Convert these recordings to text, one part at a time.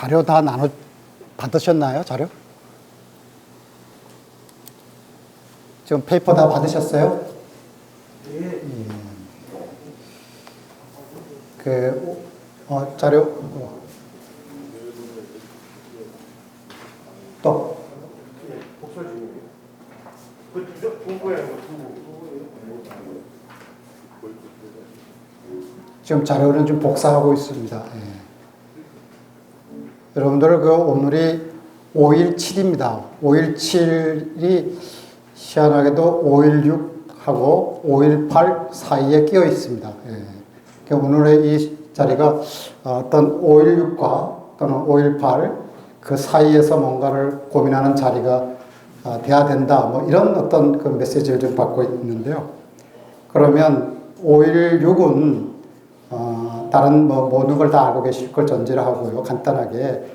자료 다 받으셨나요? 자료? 지금 페이퍼 다 받으셨어요? 자료, 또. 복사 중이에요. 두부에 지금 자료는 좀 복사하고 있습니다. 예. 여러분들 그 오늘이 5.17입니다. 5.17이 희한하게도 5.16하고 5.18 사이에 끼어 있습니다. 예. 그러니까 오늘의 이 자리가 어떤 5.16과 또는 5.18 그 사이에서 뭔가를 고민하는 자리가 돼야 된다. 뭐 이런 어떤 그 메시지를 좀 받고 있는데요. 그러면 5.16은 다른 모든 걸 다 알고 계실 걸 전제로 하고요. 간단하게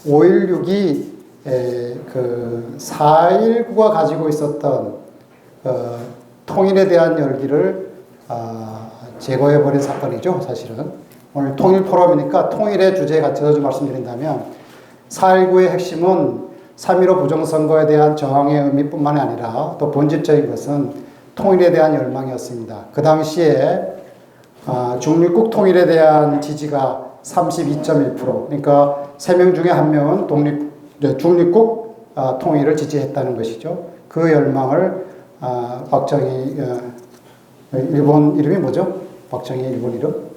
5.16이 그 4.19가 가지고 있었던 통일에 대한 열기를 제거해버린 사건이죠. 사실은 오늘 통일 포럼이니까 통일의 주제에 갇혀서 좀 말씀드린다면 4.19의 핵심은 3.15 부정선거에 대한 저항의 의미뿐만 아니라 또 본질적인 것은 통일에 대한 열망이었습니다. 그 당시에 중립국 통일에 대한 지지가 32.1%, 그러니까 3명 중에 1명은 중립국 통일을 지지했다는 것이죠. 그 열망을 박정희, 일본 이름이 뭐죠? 박정희 일본 이름?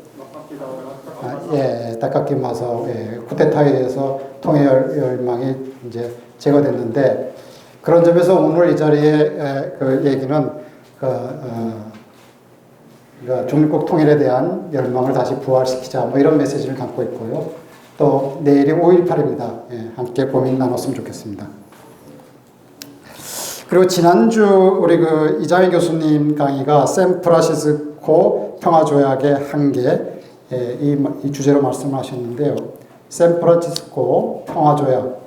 다카키 마사오, 쿠데타에 의해서 통일 열망이 이제 제거됐는데, 그런 점에서 오늘 이 자리에 그 얘기는 그러니까 중립국 통일에 대한 열망을 다시 부활시키자, 뭐 이런 메시지를 담고 있고요. 또 내일이 5.18입니다. 함께 고민 나눴으면 좋겠습니다. 그리고 지난주 우리 그 이장희 교수님 강의가 샌프란시스코 평화조약의 한계, 이 주제로 말씀하셨는데요. 샌프란시스코 평화조약,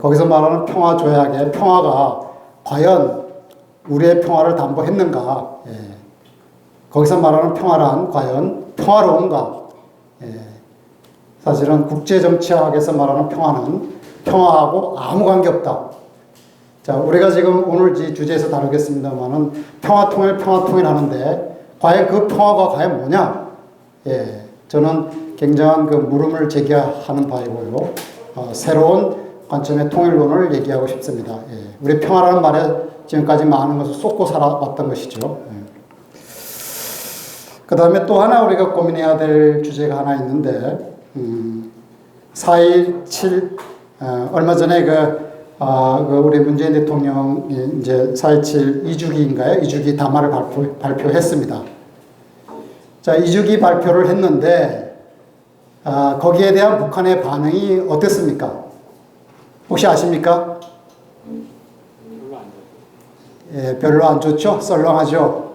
거기서 말하는 평화조약의 평화가 과연 우리의 평화를 담보했는가? 거기서 말하는 평화란 과연 평화로운가? 사실은 국제정치학에서 말하는 평화는 평화하고 아무 관계없다. 자, 우리가 지금 오늘 이 주제에서 다루겠습니다만은 평화통일 하는데 과연 그 평화가 과연 뭐냐? 저는 굉장한 그 물음을 제기하는 바이고요. 새로운 관점의 통일론을 얘기하고 싶습니다. 우리 평화라는 말에 지금까지 많은 것을 쏟고 살아왔던 것이죠. 그 다음에 또 하나 우리가 고민해야 될 주제가 하나 있는데, 4.17, 얼마 전에 우리 문재인 대통령이 이제 4.17 2주기인가요? 2주기 담화를 발표했습니다. 자, 2주기 발표를 했는데, 거기에 대한 북한의 반응이 어땠습니까? 혹시 아십니까? 별로 안 좋죠? 썰렁하죠?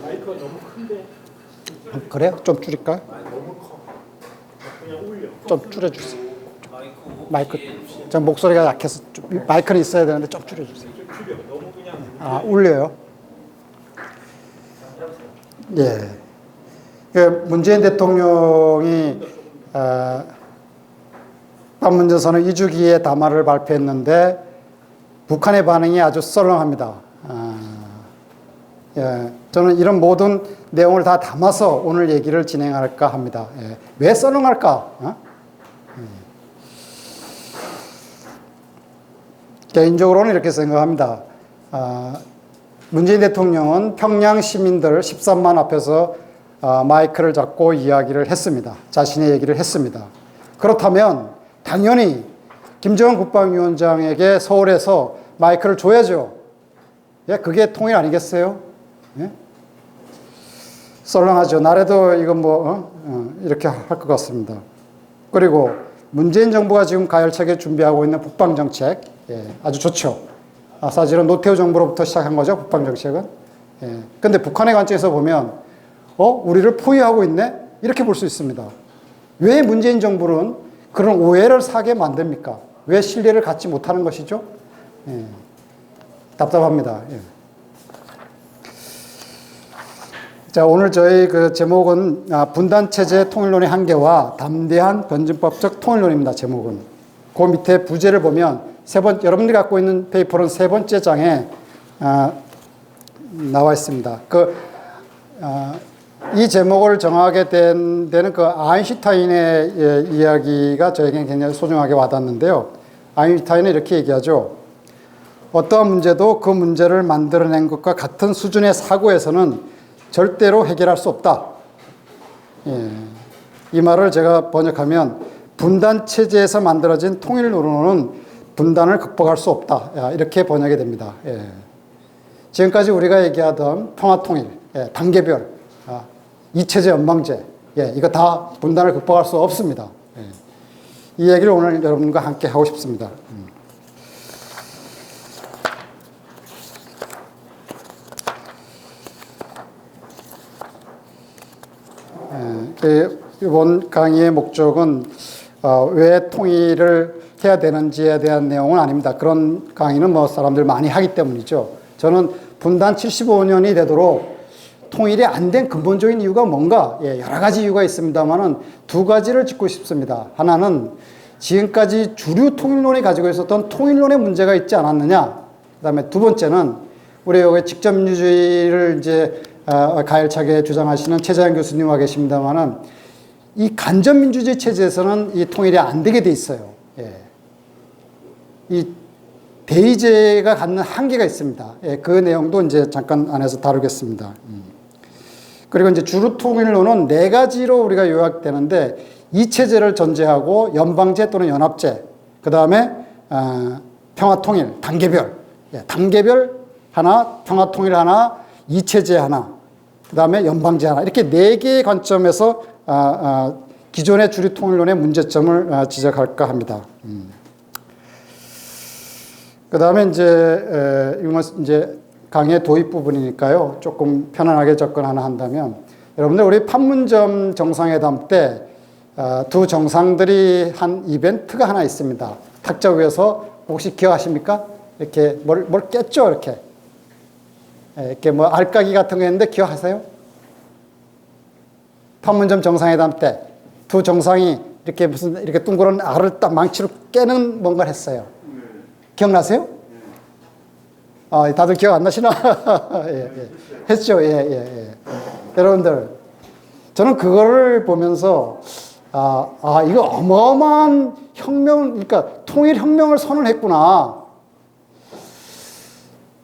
마이크가 너무 큰데. 그래요? 좀 줄일까요? 너무 커. 그냥 울려. 좀 줄여주세요. 마이크, 저 목소리가 약해서 마이크는 있어야 되는데 좀 줄여주세요. 좀 줄여. 너무 그냥. 울려요? 문재인 대통령이 판문점에서는 2주기의 담화를 발표했는데 북한의 반응이 아주 썰렁합니다. 저는 이런 모든 내용을 다 담아서 오늘 얘기를 진행할까 합니다. 왜 썰렁할까? 개인적으로는 이렇게 생각합니다. 문재인 대통령은 평양 시민들 13만 앞에서 마이크를 잡고 이야기를 했습니다. 자신의 얘기를 했습니다. 그렇다면 당연히 김정은 국방위원장에게 서울에서 마이크를 줘야죠. 그게 통일 아니겠어요? 썰렁하죠. 나라도 이거 이렇게 할 것 같습니다. 그리고 문재인 정부가 지금 가열차게 준비하고 있는 북방정책, 아주 좋죠. 사실은 노태우 정부로부터 시작한 거죠, 북방정책은. 근데 북한의 관점에서 보면, 우리를 포위하고 있네? 이렇게 볼 수 있습니다. 왜 문재인 정부는 그런 오해를 사게 만듭니까? 왜 신뢰를 갖지 못하는 것이죠? 답답합니다. 자, 오늘 저희 그 제목은 분단체제 통일론의 한계와 담대한 변증법적 통일론입니다. 제목은. 그 밑에 부제를 보면 여러분들이 갖고 있는 페이퍼는 세 번째 장에 나와 있습니다. 이 제목을 정하게 된 데는 그 아인슈타인의 이야기가 저에게는 굉장히 소중하게 와닿는데요. 아인슈타인은 이렇게 얘기하죠. 어떠한 문제도 그 문제를 만들어낸 것과 같은 수준의 사고에서는 절대로 해결할 수 없다. 예. 이 말을 제가 번역하면 분단체제에서 만들어진 통일론으로는 분단을 극복할 수 없다. 이렇게 번역이 됩니다. 예. 지금까지 우리가 얘기하던 평화통일, 단계별, 이체제 연방제, 이거 다 분단을 극복할 수 없습니다. 이 얘기를 오늘 여러분과 함께 하고 싶습니다. 이번 강의의 목적은 왜 통일을 해야 되는지에 대한 내용은 아닙니다. 그런 강의는 뭐 사람들 많이 하기 때문이죠. 저는 분단 75년이 되도록 통일이 안 된 근본적인 이유가 뭔가, 여러 가지 이유가 있습니다만은 두 가지를 짚고 싶습니다. 하나는 지금까지 주류 통일론이 가지고 있었던 통일론의 문제가 있지 않았느냐. 그 다음에 두 번째는 우리 여기 직접민주주의를 이제 가열차게 주장하시는 최재형 교수님과 계십니다만은 이 간접민주주의 체제에서는 이 통일이 안 되게 돼 있어요. 이 대의제가 갖는 한계가 있습니다. 그 내용도 이제 잠깐 안에서 다루겠습니다. 그리고 이제 주류 통일론은 네 가지로 우리가 요약되는데 이 체제를 전제하고 연방제 또는 연합제, 그 다음에 평화통일, 단계별, 단계별 하나, 평화통일 하나, 이체제 하나, 그 다음에 연방제 하나, 이렇게 네 개의 관점에서 기존의 주류 통일론의 문제점을 지적할까 합니다. 그 다음에 이제 강의 도입 부분이니까요. 조금 편안하게 접근하나 한다면, 여러분들 우리 판문점 정상회담 때 두 정상들이 한 이벤트가 하나 있습니다. 탁자 위에서 혹시 기억하십니까? 이렇게 뭘 깼죠, 이렇게. 이렇게 뭐 알까기 같은 거 했는데 기억하세요? 판문점 정상회담 때 두 정상이 이렇게 이렇게 둥그런 알을 딱 망치로 깨는 뭔가를 했어요. 기억나세요? 다들 기억 안 나시나? 했죠. 여러분들, 저는 그거를 보면서 이거 어마어마한 그러니까 통일혁명을 선언했구나.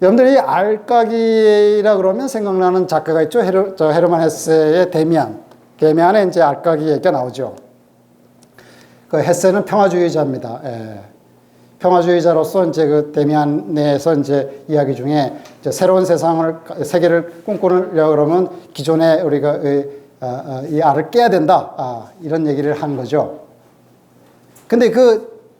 여러분들이 알까기라 그러면 생각나는 작가가 있죠. 헤르만 헤세의 데미안. 데미안에 이제 알까기 얘기가 나오죠. 그 헤세는 평화주의자입니다. 평화주의자로서 이제 그 데미안 내에서 이제 이야기 중에 이제 새로운 세계를 꿈꾸려고 그러면 기존에 우리가 이 알을 깨야 된다. 이런 얘기를 한 거죠. 근데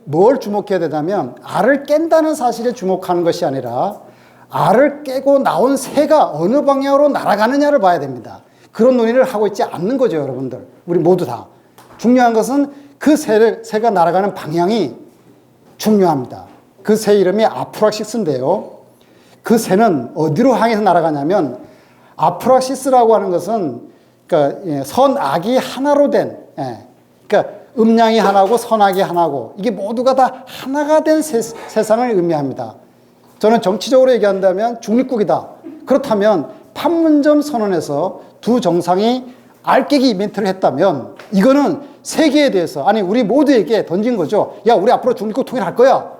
뭘 주목해야 되냐면 알을 깬다는 사실에 주목하는 것이 아니라 알을 깨고 나온 새가 어느 방향으로 날아가느냐를 봐야 됩니다. 그런 논의를 하고 있지 않는 거죠, 여러분들. 우리 모두 다. 중요한 것은 그 새가 날아가는 방향이 중요합니다. 그 새 이름이 아프락시스인데요. 그 새는 어디로 향해서 날아가냐면 아프락시스라고 하는 것은 그러니까 선악이 하나로 된, 그러니까 음양이 하나고 선악이 하나고 이게 모두가 다 하나가 된 세상을 의미합니다. 저는 정치적으로 얘기한다면 중립국이다. 그렇다면 판문점 선언에서 두 정상이 알깨기 이벤트를 했다면 이거는 세계에 대해서 우리 모두에게 던진 거죠. 야, 우리 앞으로 중립국 통일할 거야.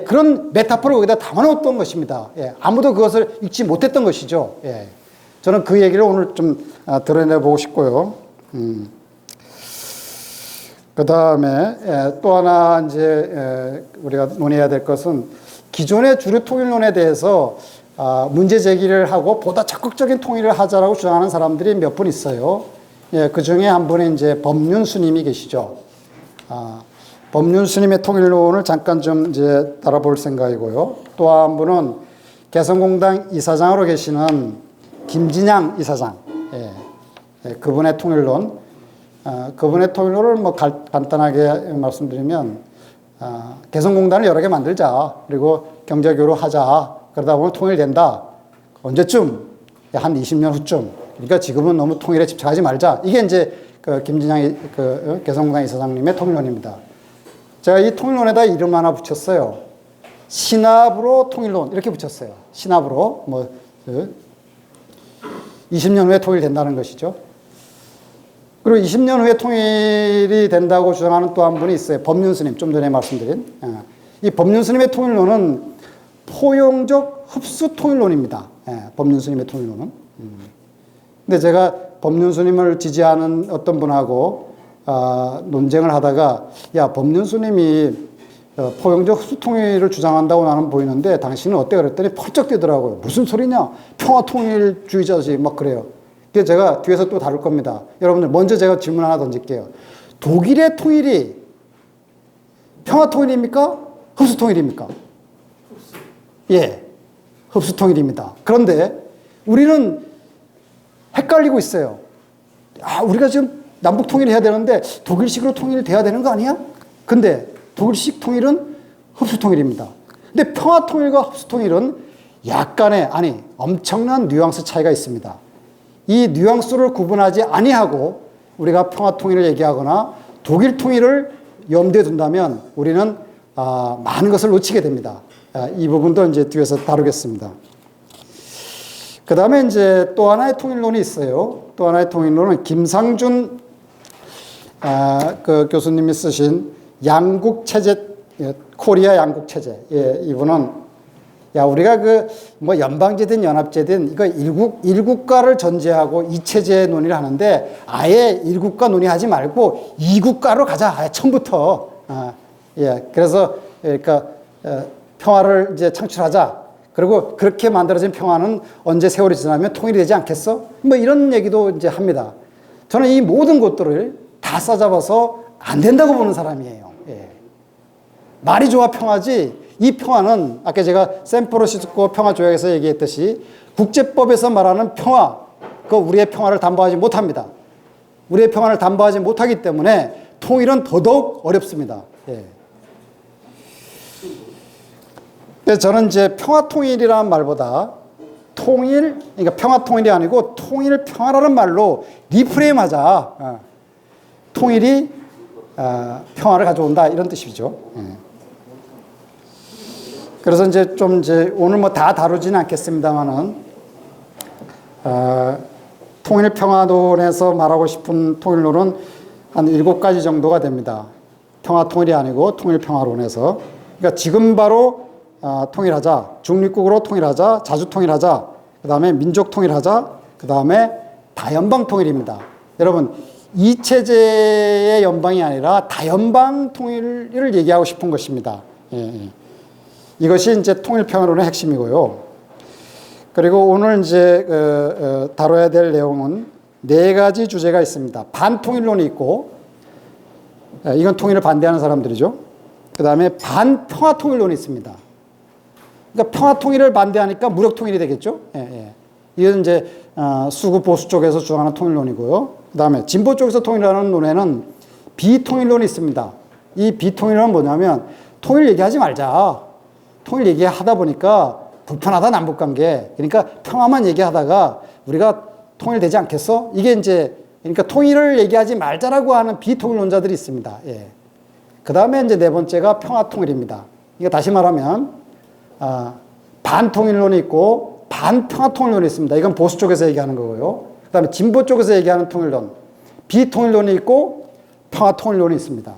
그런 메타포를 거기다 담아놓았던 것입니다. 아무도 그것을 읽지 못했던 것이죠. 저는 그 얘기를 오늘 좀 드러내보고 싶고요. 그 다음에 또 하나 이제 우리가 논의해야 될 것은 기존의 주류 통일론에 대해서 문제 제기를 하고 보다 적극적인 통일을 하자라고 주장하는 사람들이 몇 분 있어요. 그 중에 한 분이 이제 법륜 스님이 계시죠. 법륜 스님의 통일론을 잠깐 좀 이제 달아볼 생각이고요. 또 한 분은 개성공단 이사장으로 계시는 김진양 이사장. 그분의 통일론. 그분의 통일론을 뭐 간단하게 말씀드리면, 개성공단을 여러 개 만들자. 그리고 경제교류 하자. 그러다 보면 통일된다. 언제쯤? 한 20년 후쯤. 그러니까 지금은 너무 통일에 집착하지 말자. 이게 이제 그 김진양 개성공단 이사장님의 통일론입니다. 제가 이 통일론에다 이름 하나 붙였어요. 신압으로 통일론 이렇게 붙였어요. 신압으로 20년 후에 통일된다는 것이죠. 그리고 20년 후에 통일이 된다고 주장하는 또 한 분이 있어요. 법륜 스님, 좀 전에 말씀드린. 이 법륜 스님의 통일론은 포용적 흡수 통일론입니다. 법륜 스님의 통일론은. 근데 제가 법륜 스님을 지지하는 어떤 분하고 논쟁을 하다가, 야, 법륜 스님이 포용적 흡수 통일을 주장한다고 나는 보이는데 당신은 어때? 그랬더니 펄쩍 뛰더라고요. 무슨 소리냐? 평화 통일주의자지. 막 그래요. 그래서 제가 뒤에서 또 다룰 겁니다. 여러분들, 먼저 제가 질문 하나 던질게요. 독일의 통일이 평화 통일입니까? 흡수 통일입니까? 예, 흡수 통일입니다. 그런데 우리는 헷갈리고 있어요. 우리가 지금 남북 통일해야 되는데 독일식으로 통일돼야 되는 거 아니야? 근데 독일식 통일은 흡수 통일입니다. 근데 평화 통일과 흡수 통일은 약간의, 엄청난 뉘앙스 차이가 있습니다. 이 뉘앙스를 구분하지 아니하고 우리가 평화 통일을 얘기하거나 독일 통일을 염두에 둔다면 우리는 많은 것을 놓치게 됩니다. 이 부분도 이제 뒤에서 다루겠습니다. 그 다음에 이제 또 하나의 통일론이 있어요. 또 하나의 통일론은 김상준 그 교수님이 쓰신 양국체제, 코리아 양국체제. 예, 이분은 우리가 연방제든 연합제든 이거 일국가를 전제하고 이체제 논의를 하는데 아예 일국가 논의하지 말고 이국가로 가자. 아예 처음부터. 그래서 그러니까 평화를 이제 창출하자. 그리고 그렇게 만들어진 평화는 언제 세월이 지나면 통일이 되지 않겠어? 이런 얘기도 이제 합니다. 저는 이 모든 것들을 다 싸잡아서 안 된다고 보는 사람이에요. 말이 좋아 평화지. 이 평화는 아까 제가 샌프란시스코 평화조약에서 얘기했듯이 국제법에서 말하는 평화, 그 우리의 평화를 담보하지 못합니다. 우리의 평화를 담보하지 못하기 때문에 통일은 더더욱 어렵습니다. 그래서 저는 이제 평화 통일이라는 말보다 그러니까 평화 통일이 아니고 통일 평화라는 말로 리프레임하자. 통일이 평화를 가져온다 이런 뜻이죠. 그래서 이제 오늘 다 다루지는 않겠습니다만은 통일 평화론에서 말하고 싶은 통일론은 한 7가지 정도가 됩니다. 평화 통일이 아니고 통일 평화론에서. 그러니까 지금 바로 통일하자, 중립국으로 통일하자, 자주 통일하자, 그 다음에 민족 통일하자, 그 다음에 다연방 통일입니다. 여러분, 이체제의 연방이 아니라 다연방 통일을 얘기하고 싶은 것입니다. 이것이 이제 통일 평화론의 핵심이고요. 그리고 오늘 이제 다뤄야 될 내용은 4가지 주제가 있습니다. 반통일론이 있고, 이건 통일을 반대하는 사람들이죠. 그 다음에 반평화 통일론이 있습니다. 그러니까 평화 통일을 반대하니까 무력 통일이 되겠죠. 이건 이제 수구 보수 쪽에서 주장하는 통일론이고요. 그 다음에 진보 쪽에서 통일하는 논에는 비통일론이 있습니다. 이 비통일론은 뭐냐면 통일 얘기하지 말자. 통일 얘기하다 보니까 불편하다 남북관계. 그러니까 평화만 얘기하다가 우리가 통일되지 않겠어? 이게 이제 그러니까 통일을 얘기하지 말자라고 하는 비통일론자들이 있습니다. 그 다음에 이제 4번째가 평화통일입니다. 이거 다시 말하면 반통일론이 있고 반평화통일론이 있습니다. 이건 보수 쪽에서 얘기하는 거고요. 그 다음에 진보 쪽에서 얘기하는 통일론, 비통일론이 있고 평화통일론이 있습니다.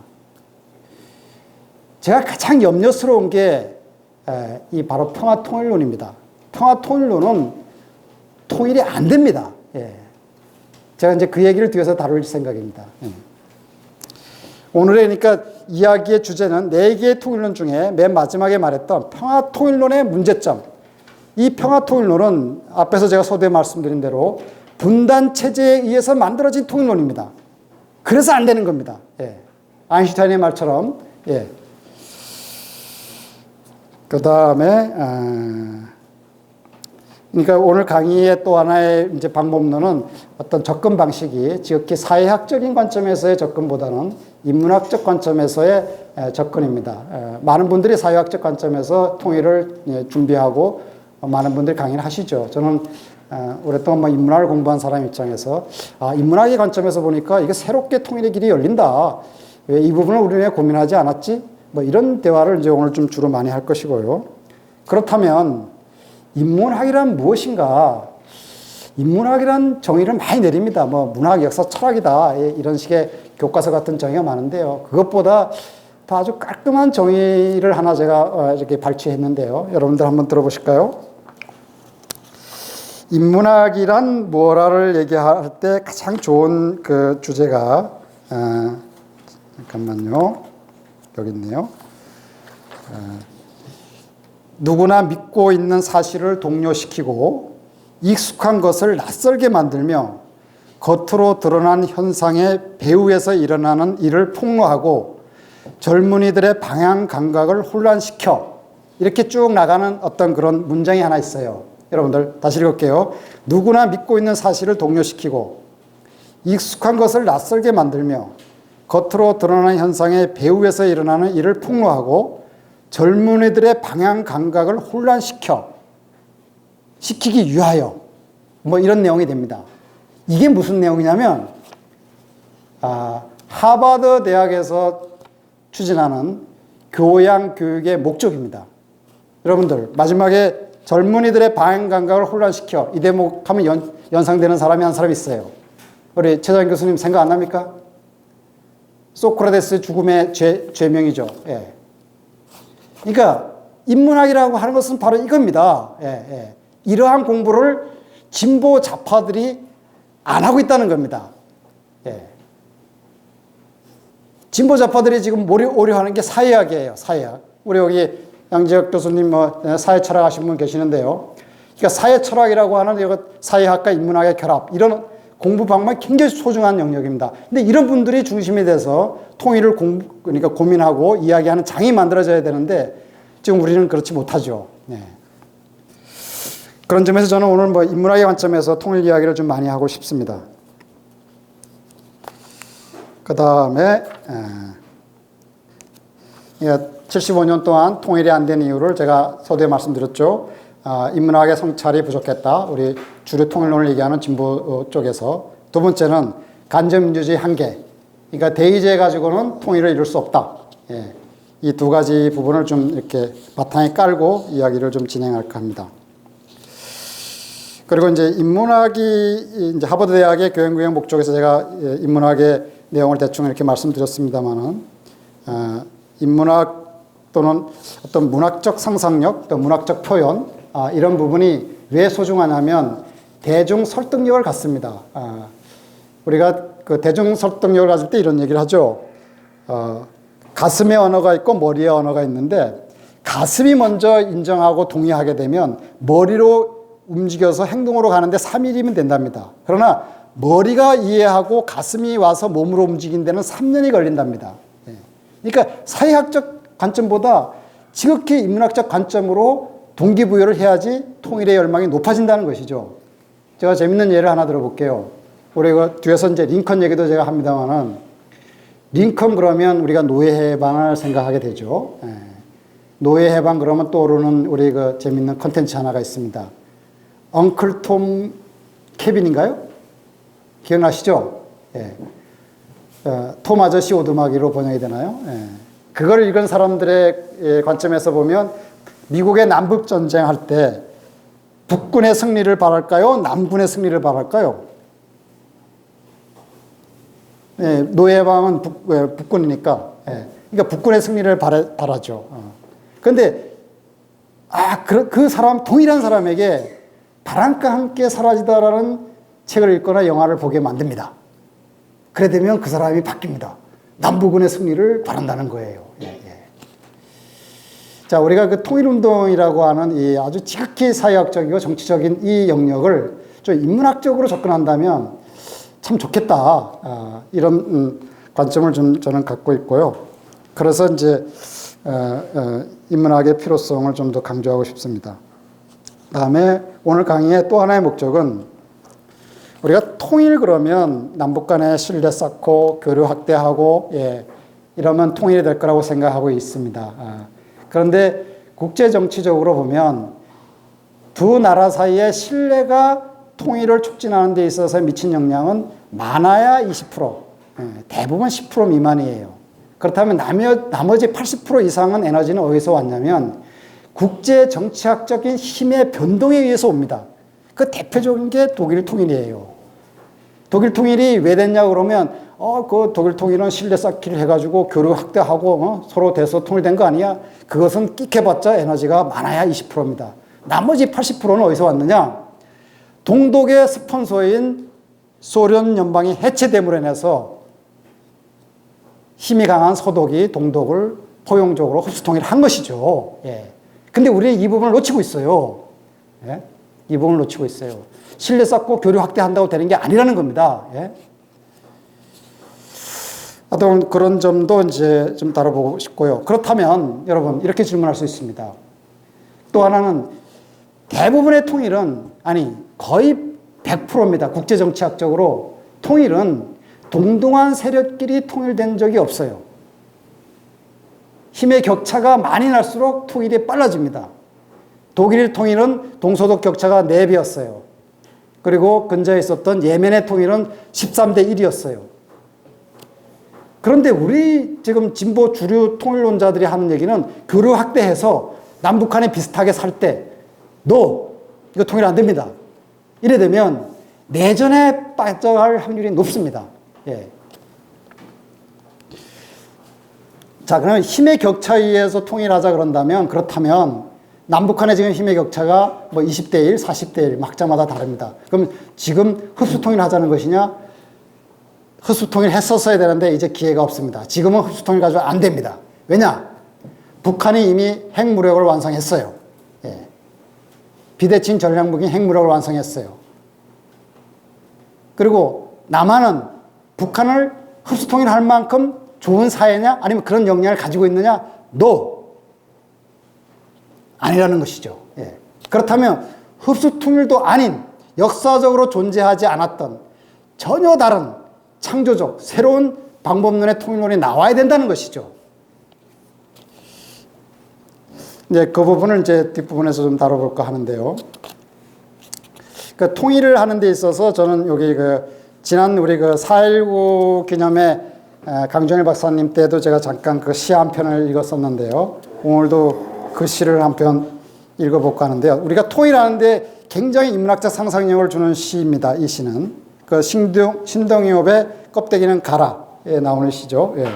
제가 가장 염려스러운 게 이 바로 평화통일론입니다. 평화통일론은 통일이 안 됩니다. 제가 이제 그 얘기를 뒤에서 다룰 생각입니다. 오늘의 그러니까 이야기의 주제는 4개의 통일론 중에 맨 마지막에 말했던 평화통일론의 문제점. 이 평화통일론은 앞에서 제가 서두에 말씀드린 대로 분단체제에 의해서 만들어진 통일론입니다. 그래서 안 되는 겁니다. 아인슈타인의 말처럼. 그 다음에, 그러니까 오늘 강의의 또 하나의 이제 방법론은 어떤 접근 방식이 지극히 사회학적인 관점에서의 접근보다는 인문학적 관점에서의 접근입니다. 많은 분들이 사회학적 관점에서 통일을 준비하고 많은 분들이 강의를 하시죠. 저는 오랫동안 뭐 인문학을 공부한 사람 입장에서 인문학의 관점에서 보니까 이게 새롭게 통일의 길이 열린다. 왜 이 부분을 우리는 왜 고민하지 않았지? 뭐 이런 대화를 이제 오늘 좀 주로 많이 할 것이고요. 그렇다면 인문학이란 무엇인가? 인문학이란 정의를 많이 내립니다. 뭐 문학, 역사, 철학이다. 이런 식의 교과서 같은 정의가 많은데요. 그것보다 더 아주 깔끔한 정의를 하나 제가 이렇게 발췌했는데요. 여러분들 한번 들어보실까요? 인문학이란 뭐라를 얘기할 때 가장 좋은 그 주제가 잠깐만요. 여기 있네요. 누구나 믿고 있는 사실을 동료시키고 익숙한 것을 낯설게 만들며 겉으로 드러난 현상의 배후에서 일어나는 일을 폭로하고 젊은이들의 방향 감각을 혼란시켜 이렇게 쭉 나가는 어떤 그런 문장이 하나 있어요. 여러분들 다시 읽을게요. 누구나 믿고 있는 사실을 동료시키고 익숙한 것을 낯설게 만들며 겉으로 드러나는 현상의 배후에서 일어나는 일을 폭로하고 젊은이들의 방향 감각을 시키기 위하여 뭐 이런 내용이 됩니다. 이게 무슨 내용이냐면 하버드 대학에서 추진하는 교양 교육의 목적입니다. 여러분들 마지막에 젊은이들의 방향 감각을 혼란시켜 이 대목 하면 연상되는 사람이 한 사람 있어요. 우리 최장 교수님 생각 안 납니까? 소크라테스의 죽음의 죄명이죠. 예. 그러니까 인문학이라고 하는 것은 바로 이겁니다. 이러한 공부를 진보 좌파들이 안 하고 있다는 겁니다. 진보 좌파들이 지금 오려하는 게 사회학이에요. 사회학. 우리 여기 양지혁 교수님 사회 철학 하신 분 계시는데요. 그러니까 사회 철학이라고 하는 사회학과 인문학의 결합 이런 공부 방법이 굉장히 소중한 영역입니다. 근데 이런 분들이 중심이 돼서 통일을 그러니까 고민하고 이야기하는 장이 만들어져야 되는데 지금 우리는 그렇지 못하죠. 그런 점에서 저는 오늘 뭐 인문학의 관점에서 통일 이야기를 좀 많이 하고 싶습니다. 그 다음에 75년 동안 통일이 안 된 이유를 제가 서두에 말씀드렸죠. 인문학의 성찰이 부족했다. 우리 주류 통일론을 얘기하는 진보 쪽에서. 두 번째는 간접민주주의 한계. 그러니까 대의제 가지고는 통일을 이룰 수 없다. 이 두 가지 부분을 좀 이렇게 바탕에 깔고 이야기를 좀 진행할까 합니다. 그리고 이제 인문학이 이제 하버드 대학의 교양교육 목적에서 제가 인문학의 내용을 대충 이렇게 말씀드렸습니다만은 인문학 또는 어떤 문학적 상상력, 또 문학적 표현 이런 부분이 왜 소중하냐면 대중 설득력을 갖습니다. 우리가 그 대중 설득력을 가질 때 이런 얘기를 하죠. 가슴에 언어가 있고 머리에 언어가 있는데 가슴이 먼저 인정하고 동의하게 되면 머리로 움직여서 행동으로 가는데 3일이면 된답니다. 그러나 머리가 이해하고 가슴이 와서 몸으로 움직이는 데는 3년이 걸린답니다. 그러니까 사회학적 관점보다 지극히 인문학적 관점으로 동기부여를 해야지 통일의 열망이 높아진다는 것이죠. 제가 재밌는 예를 하나 들어볼게요. 우리 뒤에서 이제 링컨 얘기도 제가 합니다만은 링컨 그러면 우리가 노예 해방을 생각하게 되죠. 노예 해방 그러면 떠오르는 우리 그 재밌는 컨텐츠 하나가 있습니다. 엉클 톰 케빈인가요? 기억나시죠? 톰 아저씨 오두막이로 번역이 되나요? 그걸 읽은 사람들의 관점에서 보면 미국의 남북전쟁 할 때 북군의 승리를 바랄까요? 남군의 승리를 바랄까요? 노예방은 북군이니까. 그러니까 북군의 승리를 바라죠. 그런데 그 사람, 동일한 사람에게 바람과 함께 사라지다라는 책을 읽거나 영화를 보게 만듭니다. 그래 되면 그 사람이 바뀝니다. 남북군의 승리를 바란다는 거예요. 자, 우리가 그 통일운동이라고 하는 이 아주 지극히 사회학적이고 정치적인 이 영역을 좀 인문학적으로 접근한다면 참 좋겠다. 이런 관점을 좀 저는 갖고 있고요. 그래서 이제 인문학의 필요성을 좀 더 강조하고 싶습니다. 다음에 오늘 강의의 또 하나의 목적은 우리가 통일 그러면 남북 간의 신뢰 쌓고 교류 확대하고 이러면 통일이 될 거라고 생각하고 있습니다. 그런데 국제 정치적으로 보면 두 나라 사이의 신뢰가 통일을 촉진하는 데 있어서 미친 영향은 많아야 20%, 대부분 10% 미만이에요. 그렇다면 나머지 80% 이상은 에너지는 어디서 왔냐면 국제 정치학적인 힘의 변동에 의해서 옵니다. 그 대표적인 게 독일 통일이에요. 독일 통일이 왜 됐냐 그러면 그 독일 통일은 신뢰 쌓기를 해가지고 교류 확대하고 서로 돼서 통일된 거 아니야? 그것은 끽해봤자 에너지가 많아야 20%입니다. 나머지 80%는 어디서 왔느냐? 동독의 스폰서인 소련 연방이 해체됨으로 인해서 힘이 강한 서독이 동독을 포용적으로 흡수통일을 한 것이죠. 예. 근데 우리는 이 부분을 놓치고 있어요. 예? 이 부분을 놓치고 있어요. 신뢰 쌓고 교류 확대한다고 되는 게 아니라는 겁니다. 예? 하여튼 그런 점도 이제 좀 다뤄보고 싶고요. 그렇다면 여러분 이렇게 질문할 수 있습니다. 또 하나는 대부분의 통일은 거의 100%입니다. 국제정치학적으로 통일은 동등한 세력끼리 통일된 적이 없어요. 힘의 격차가 많이 날수록 통일이 빨라집니다. 독일 통일은 동서독 격차가 4배였어요. 그리고 근처에 있었던 예멘의 통일은 13대 1이었어요. 그런데 우리 지금 진보 주류 통일론자들이 하는 얘기는 교류 확대해서 남북한이 비슷하게 살 때 너 이거 통일 안 됩니다. 이래 되면 내전에 빠져갈 확률이 높습니다. 예. 자, 그러면 힘의 격차에 의해서 통일하자 그렇다면 남북한의 지금 힘의 격차가 뭐 20대 1, 40대 1 막자마다 다릅니다. 그럼 지금 흡수통일 하자는 것이냐? 흡수통일 했었어야 되는데 이제 기회가 없습니다. 지금은 흡수통일 가지고 안 됩니다. 왜냐? 북한이 이미 핵무력을 완성했어요. 예. 비대칭 전략무기 핵무력을 완성했어요. 그리고 남한은 북한을 흡수통일할 만큼 좋은 사회냐? 아니면 그런 역량을 가지고 있느냐? No. 아니라는 것이죠. 예. 그렇다면 흡수통일도 아닌 역사적으로 존재하지 않았던 전혀 다른 창조적 새로운 방법론의 통일론이 나와야 된다는 것이죠. 이제 그 부분을 이제 뒷부분에서 좀 다뤄볼까 하는데요. 그 통일을 하는 데 있어서 저는 여기 지난 우리 4.19 기념회 강준일 박사님 때도 제가 잠깐 그 시 한 편을 읽었었는데요. 오늘도 그 시를 한 편 읽어볼까 하는데요. 우리가 통일하는데 굉장히 인문학적 상상력을 주는 시입니다. 이 시는. 그 신동엽의 껍데기는 가라에 나오는 시죠. 예.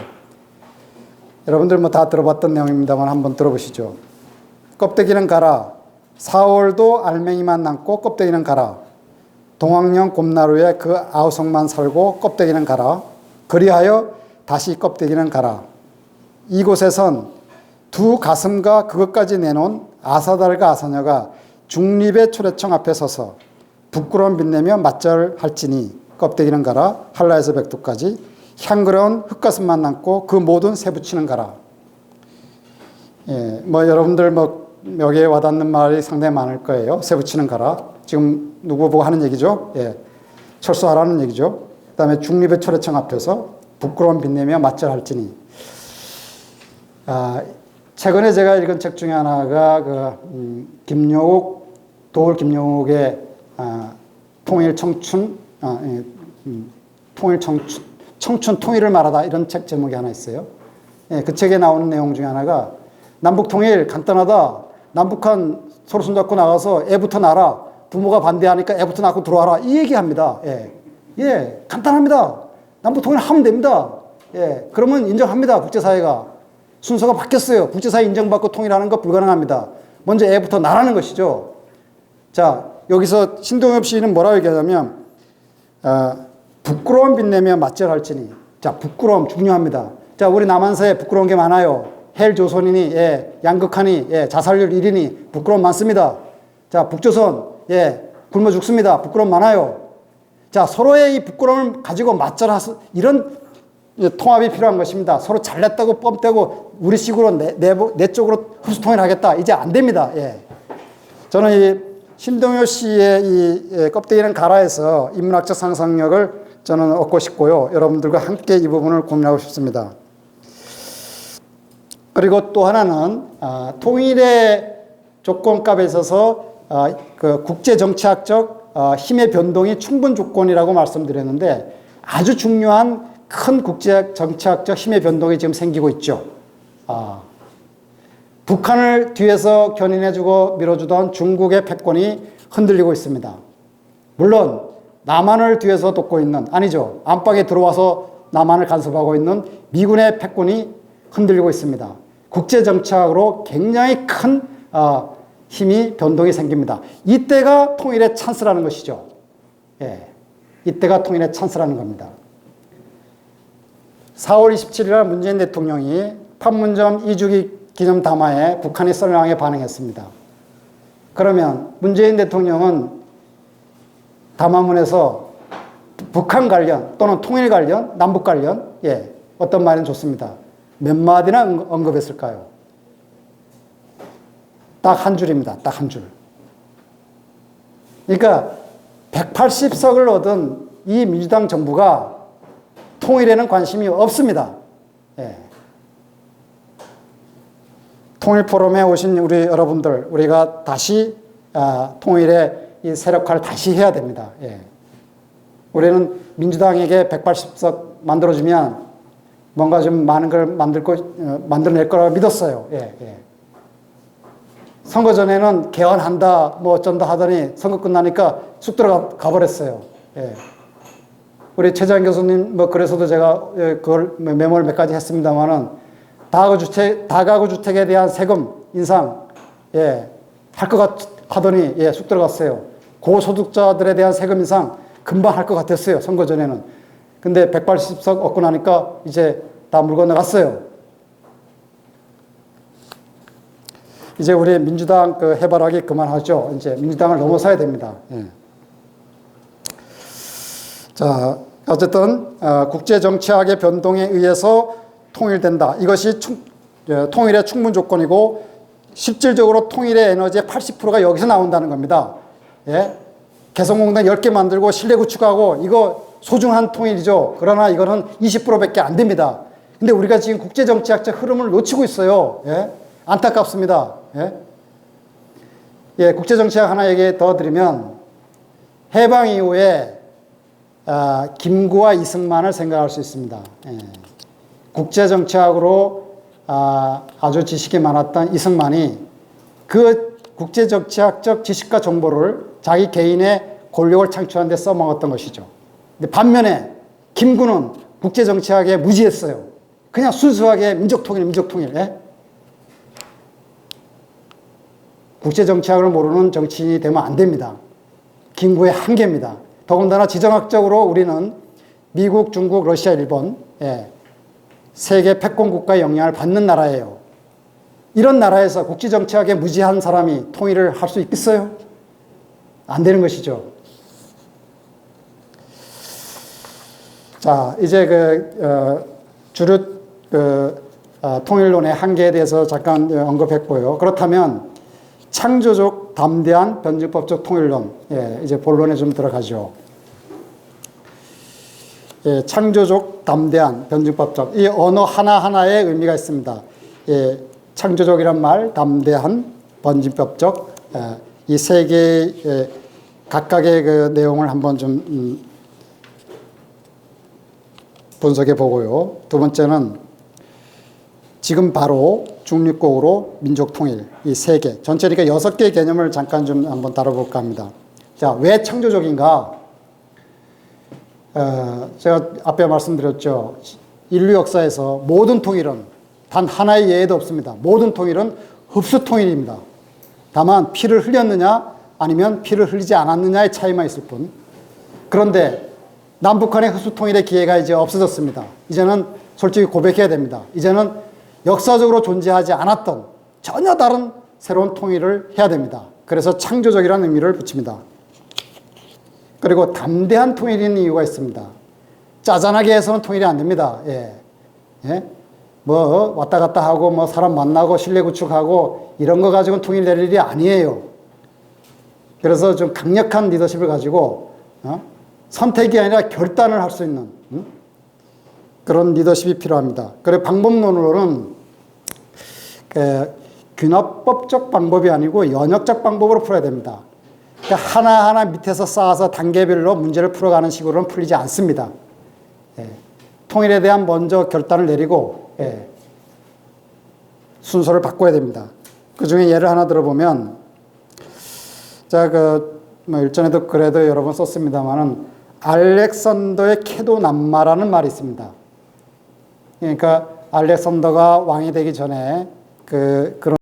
여러분들 뭐 다 들어봤던 내용입니다만 한번 들어보시죠. 껍데기는 가라. 4월도 알맹이만 남고 껍데기는 가라. 동학령 곰나루에 그 아우성만 살고 껍데기는 가라. 그리하여 다시 껍데기는 가라. 이곳에선 두 가슴과 그것까지 내놓은 아사달과 아사녀가 중립의 초래청 앞에 서서 부끄러움 빛내며 맞절할지니 껍데기는 가라. 한라에서 백두까지 향그러운 흙가슴만 남고 그 모든 새붙이는 가라. 예, 뭐 여러분들 여기에 와닿는 말이 상당히 많을 거예요. 새붙이는 가라. 지금 누구 보고 하는 얘기죠? 예, 철수하라는 얘기죠. 그 다음에 중립의 초래청 앞에서 부끄러움 빛내며 맞절할지니. 최근에 제가 읽은 책 중에 하나가 도울 김용욱의 통일 청춘, 청춘 통일을 말하다 이런 책 제목이 하나 있어요. 예, 그 책에 나오는 내용 중에 하나가 남북 통일 간단하다. 남북한 서로 손잡고 나가서 애부터 낳아라. 부모가 반대하니까 애부터 낳고 들어와라. 이 얘기합니다. 예, 간단합니다. 남북 통일하면 됩니다. 예, 그러면 인정합니다. 국제사회가. 순서가 바뀌었어요. 국제사회 인정받고 통일하는 거 불가능합니다. 먼저 애부터 낳으라는 것이죠. 자, 여기서 신동엽 시인은 뭐라고 얘기하냐면 부끄러움 빛내며 맞절할지니. 자, 부끄러움 중요합니다. 자, 우리 남한사에 부끄러운 게 많아요. 헬조선이니, 예, 양극하니, 예, 자살률 1위니 부끄러움 많습니다. 자, 북조선, 예, 굶어 죽습니다. 부끄러움 많아요. 자, 서로의 이 부끄러움을 가지고 맞절하서 이런 통합이 필요한 것입니다. 서로 잘났다고 뽐대고 우리식으로 내 쪽으로 흡수통일하겠다. 이제 안 됩니다. 예. 저는 이 신동엽 씨의 이 껍데기는 가라에서 인문학적 상상력을 저는 얻고 싶고요. 여러분들과 함께 이 부분을 고민하고 싶습니다. 그리고 또 하나는 통일의 조건값에 있어서 그 국제정치학적 힘의 변동이 충분 조건이라고 말씀드렸는데 아주 중요한 큰 국제 정치학적 힘의 변동이 지금 생기고 있죠. 북한을 뒤에서 견인해주고 밀어주던 중국의 패권이 흔들리고 있습니다. 물론 남한을 뒤에서 돕고 있는, 아니죠, 안방에 들어와서 남한을 간섭하고 있는 미군의 패권이 흔들리고 있습니다. 국제정치학으로 굉장히 큰 힘이 변동이 생깁니다. 이때가 통일의 찬스라는 것이죠. 예, 이때가 통일의 찬스라는 겁니다. 4월 27일 날 문재인 대통령이 판문점 2주기 기념 담화에 북한이 썰렁하게 반응했습니다. 그러면 문재인 대통령은 담화문에서 북한 관련 또는 통일 관련, 남북 관련, 예, 어떤 말은 좋습니다. 몇 마디나 언급했을까요? 딱 한 줄입니다. 딱 한 줄. 그러니까 180석을 얻은 이 민주당 정부가 통일에는 관심이 없습니다. 예. 통일 포럼에 오신 우리 여러분들, 우리가 다시 통일의 이 세력화를 다시 해야 됩니다. 예. 우리는 민주당에게 180석 만들어주면 뭔가 좀 많은 걸 만들어낼 거라고 믿었어요. 예, 예. 선거 전에는 개헌한다, 뭐 어쩐다 하더니 선거 끝나니까 쑥 들어가 버렸어요. 예. 우리 최재한 교수님, 뭐 그래서도 제가 그걸 메모를 몇 가지 했습니다만은 다가구 주택에 대한 세금 인상, 예, 할 것 하더니, 예, 쑥 들어갔어요. 고소득자들에 대한 세금 인상 금방 할 것 같았어요. 선거 전에는. 근데 180석 얻고 나니까 이제 다 물 건너갔어요. 이제 우리 민주당 그 해바라기 그만하죠. 이제 민주당을 넘어서야 됩니다. 예. 자, 어쨌든 국제정치학의 변동에 의해서 통일된다. 이것이 통일의 충분 조건이고 실질적으로 통일의 에너지의 80%가 여기서 나온다는 겁니다. 예? 개성공단 10개 만들고 신뢰 구축하고 이거 소중한 통일이죠. 그러나 이거는 20%밖에 안 됩니다. 근데 우리가 지금 국제정치학적 흐름을 놓치고 있어요. 예? 안타깝습니다. 예? 예, 국제정치학 하나 얘기 더 드리면 해방 이후에 김구와 이승만을 생각할 수 있습니다. 예. 국제정치학으로 아주 지식이 많았던 이승만이 그 국제정치학적 지식과 정보를 자기 개인의 권력을 창출하는 데 써먹었던 것이죠. 근데 반면에 김구는 국제정치학에 무지했어요. 그냥 순수하게 민족통일. 예? 국제정치학을 모르는 정치인이 되면 안 됩니다. 김구의 한계입니다. 더군다나 지정학적으로 우리는 미국, 중국, 러시아, 일본, 예, 세계 패권국가의 영향을 받는 나라예요. 이런 나라에서 국제정치학에 무지한 사람이 통일을 할 수 있겠어요? 안 되는 것이죠. 자, 이제 주류 통일론의 한계에 대해서 잠깐 언급했고요. 그렇다면 창조적 담대한 변증법적 통일론, 예, 이제 본론에 좀 들어가죠. 예, 창조적 담대한 변증법적, 이 언어 하나하나에 의미가 있습니다. 예, 창조적이란 말, 담대한, 변증법적, 이 세 개의 각각의 그 내용을 한번 좀 분석해 보고요. 두 번째는 지금 바로 중립국으로 민족통일, 이 세 개, 전체니까 6개의 개념을 잠깐 좀 한번 다뤄볼까 합니다. 자, 왜 창조적인가? 제가 앞에 말씀드렸죠. 인류 역사에서 모든 통일은 단 하나의 예외도 없습니다. 모든 통일은 흡수 통일입니다. 다만 피를 흘렸느냐 아니면 피를 흘리지 않았느냐의 차이만 있을 뿐. 그런데 남북한의 흡수 통일의 기회가 이제 없어졌습니다. 이제는 솔직히 고백해야 됩니다. 이제는 역사적으로 존재하지 않았던 전혀 다른 새로운 통일을 해야 됩니다. 그래서 창조적이라는 의미를 붙입니다. 그리고 담대한 통일인 이유가 있습니다. 짜잔하게 해서는 통일이 안 됩니다. 예. 예? 뭐 왔다 갔다 하고 뭐 사람 만나고 신뢰 구축하고 이런 거 가지고는 통일 낼 일이 아니에요. 그래서 좀 강력한 리더십을 가지고 선택이 아니라 결단을 할 수 있는 그런 리더십이 필요합니다. 그리고 방법론으로는 균합법적 방법이 아니고 연역적 방법으로 풀어야 됩니다. 그러니까 하나하나 밑에서 쌓아서 단계별로 문제를 풀어가는 식으로는 풀리지 않습니다. 예. 통일에 대한 먼저 결단을 내리고 예. 순서를 바꿔야 됩니다. 그 중에 예를 하나 들어보면, 자, 뭐 일전에도 글에도 여러 번 썼습니다만은, 알렉산더의 캐도남마라는 말이 있습니다. 그러니까 알렉산더가 왕이 되기 전에 그런